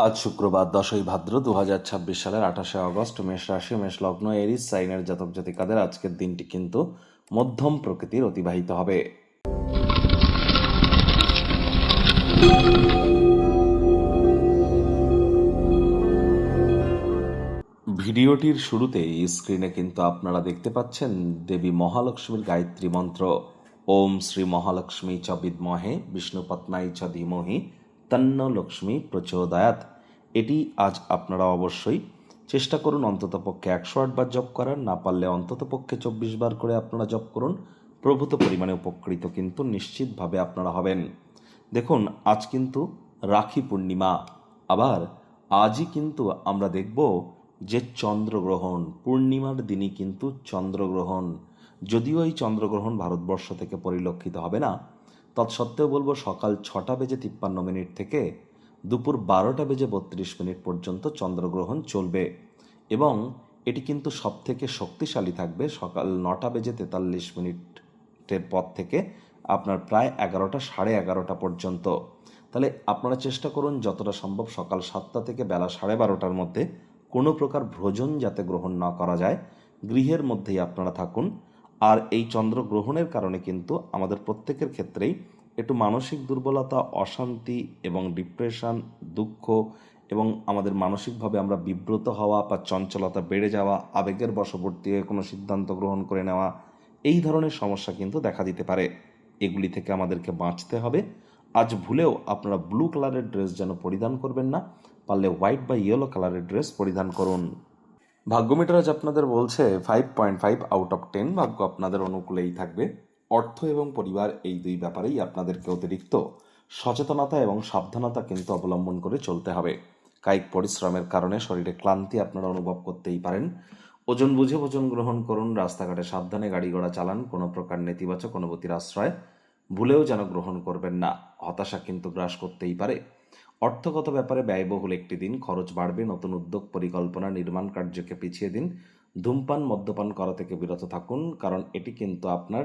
আজ শুক্রবার 10ই ভাদ্র 2026 সালের 28 আগস্ট। মেষ রাশি, মেষ লগ্ন, এরিস সাইনের জাতক জাতিকাদের আজকের দিনটি কিন্তু মধ্যম প্রকৃতির অতিবাহিত হবে। ভিডিওটির শুরুতেই স্ক্রিনে কিন্তু আপনারা দেখতে পাচ্ছেন দেবী মহালক্ষ্মীর গায়ত্রী মন্ত্র, ওম শ্রী মহালক্ষ্মী চ বিদ্মহে বিষ্ণুপত্নাই চ ধীমহি তন্ন লক্ষ্মী প্রচোদয়াৎ। এটি আজ আপনারা অবশ্যই চেষ্টা করুন অন্ততপক্ষে 108 বার জপ করার, না পারলে অন্ততপক্ষে 24 বার করে আপনারা জপ করুন। প্রভূত পরিমাণে উপকৃত কিন্তু নিশ্চিতভাবে আপনারা হবেন। দেখুন, আজ কিন্তু রাখি পূর্ণিমা, আবার আজই কিন্তু আমরা দেখব যে চন্দ্রগ্রহণ। পূর্ণিমার দিনই কিন্তু চন্দ্রগ্রহণ। যদিও এই চন্দ্রগ্রহণ ভারতবর্ষ থেকে পরিলক্ষিত হবে না, তৎসত্ত্বেও বলবো সকাল 6:53 থেকে দুপুর 12:32 পর্যন্ত চন্দ্রগ্রহণ চলবে এবং এটি কিন্তু সব থেকে শক্তিশালী থাকবে সকাল 9:43 পর থেকে আপনার প্রায় 11টা, 11:30 পর্যন্ত। তাহলে আপনারা চেষ্টা করুন যতটা সম্ভব সকাল 7টা থেকে বেলা 12:30টার মধ্যে কোনো প্রকার ভ্রজন যাতে গ্রহণ না করা যায়, গৃহের মধ্যেই আপনারা থাকুন। আর এই চন্দ্রগ্রহণের কারণে কিন্তু আমাদের প্রত্যেকের ক্ষেত্রেই একটু মানসিক দুর্বলতা, অশান্তি এবং ডিপ্রেশন, দুঃখ এবং আমাদের মানসিকভাবে আমরা বিব্রত হওয়া বা চঞ্চলতা বেড়ে যাওয়া, আবেগের বশবর্তী হয়ে কোনো সিদ্ধান্ত গ্রহণ করে নেওয়া, এই ধরনের সমস্যা কিন্তু দেখা দিতে পারে। এগুলি থেকে আমাদেরকে বাঁচতে হবে। আজ ভুলেও আপনারা ব্লু কালারের ড্রেস যেন পরিধান করবেন না, পারলে হোয়াইট বা ইয়েলো কালারের ড্রেস পরিধান করুন। ভাগ্যমিটার আজ আপনাদের বলছে 5.5 আউট অফ 10। ভাগ্য আপনাদের অনুকূলেই থাকবে। অর্থ এবং পরিবার এই দুই ব্যাপারেই আপনাদেরকে অতিরিক্ত সচেতনতা এবং সাবধানতা কিন্তু অবলম্বন করে চলতে হবে। কায়িক পরিশ্রমের কারণে শরীরে ক্লান্তি আপনারা অনুভব করতেই পারেন। ওজন বুঝে ভোজন গ্রহণ করুন। রাস্তাঘাটে সাবধানে গাড়ি ঘোড়া চালান। কোনো প্রকার নেতিবাচক অনুভূতির আশ্রয় ভুলেও যেন গ্রহণ করবেন না। হতাশা কিন্তু গ্রাস করতেই পারে। অর্থগত ব্যাপারে ব্যয়বহুল একটি দিন, খরচ বাড়বে। নতুন উদ্যোগ, পরিকল্পনা, নির্মাণ কার্যকে পিছিয়ে দিন। ধূমপান, মদ্যপান করা থেকে বিরত থাকুন, কারণ এটি কিন্তু আপনার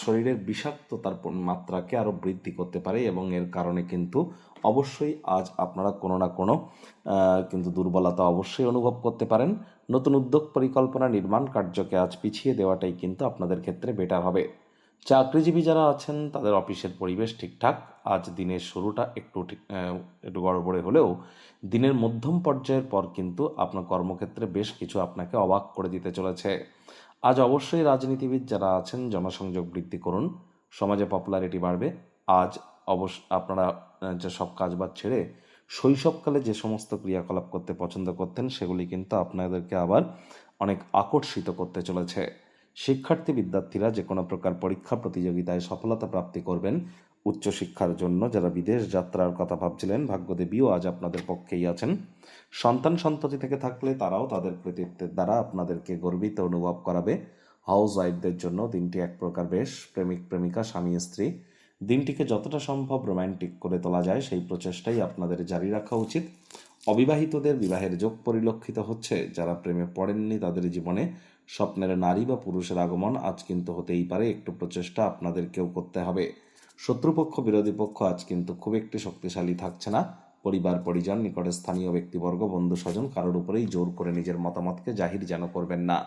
শরীরের বিষাক্ততার মাত্রাকে আরও বৃদ্ধি করতে পারে এবং এর কারণে কিন্তু অবশ্যই আজ আপনারা কোনো না কোনো কিন্তু দুর্বলতা অবশ্যই অনুভব করতে পারেন। নতুন উদ্যোগ, পরিকল্পনা, নির্মাণ কার্যকে আজ পিছিয়ে দেওয়াটাই কিন্তু আপনাদের ক্ষেত্রে বেটার হবে। চাকরিজীবী যারা আছেন তাদের অফিসের পরিবেশ ঠিকঠাক। আজ দিনের শুরুটা একটু গড়বড়ে হলেও দিনের মধ্যম পর্যায়ের পর কিন্তু আপনার কর্মক্ষেত্রে বেশ কিছু আপনাকে অবাক করে দিতে চলেছে। আজ অবশ্যই রাজনীতিবিদ যারা আছেন জনসংযোগ বৃদ্ধি করুন, সমাজে পপুলারিটি বাড়বে। আজ আপনারা যে সব কাজবাজ ছেড়ে শৈশবকালে যে সমস্ত ক্রিয়াকলাপ করতে পছন্দ করতেন সেগুলি কিন্তু আপনাদেরকে আবার অনেক আকর্ষিত করতে চলেছে। শিক্ষার্থী বিদ্যার্থীরা যে কোনো প্রকার পরীক্ষা প্রতিযোগিতায় সফলতা প্রাপ্তি করবেন। উচ্চশিক্ষার জন্য যারা বিদেশ যাত্রার কথা ভাবছিলেন, ভাগ্যদেবীও আজ আপনাদের পক্ষেই আছেন। সন্তান সন্ততি থেকে থাকলে তারাও তাদের কৃতিত্বের দ্বারা আপনাদেরকে গর্বিত অনুভব করাবে। হাউস ওয়াইফদের জন্য দিনটি এক প্রকার বেশ। প্রেমিক প্রেমিকা, স্বামী স্ত্রী দিনটিকে যতটা সম্ভব রোম্যান্টিক করে তোলা যায় সেই প্রচেষ্টাই আপনাদের জারি রাখা উচিত। অবিবাহিতদের বিবাহের যোগ পরিলক্ষিত হচ্ছে। যারা প্রেমে পড়েননি তাদের জীবনে স্বপ্নের নারী বা পুরুষের আগমন আজ কিন্তু হতেই পারে। একটু প্রচেষ্টা আপনাদেরকেও করতে হবে। শত্রুপক্ষ, বিরোধী পক্ষ আজ কিন্তু খুব একটি শক্তিশালী থাকছে না। পরিবার পরিজন, নিকটে স্থানীয় ব্যক্তিবর্গ, বন্ধু স্বজন কারোর উপরেই জোর করে নিজের মতামতকে জাহির যেন করবেন না।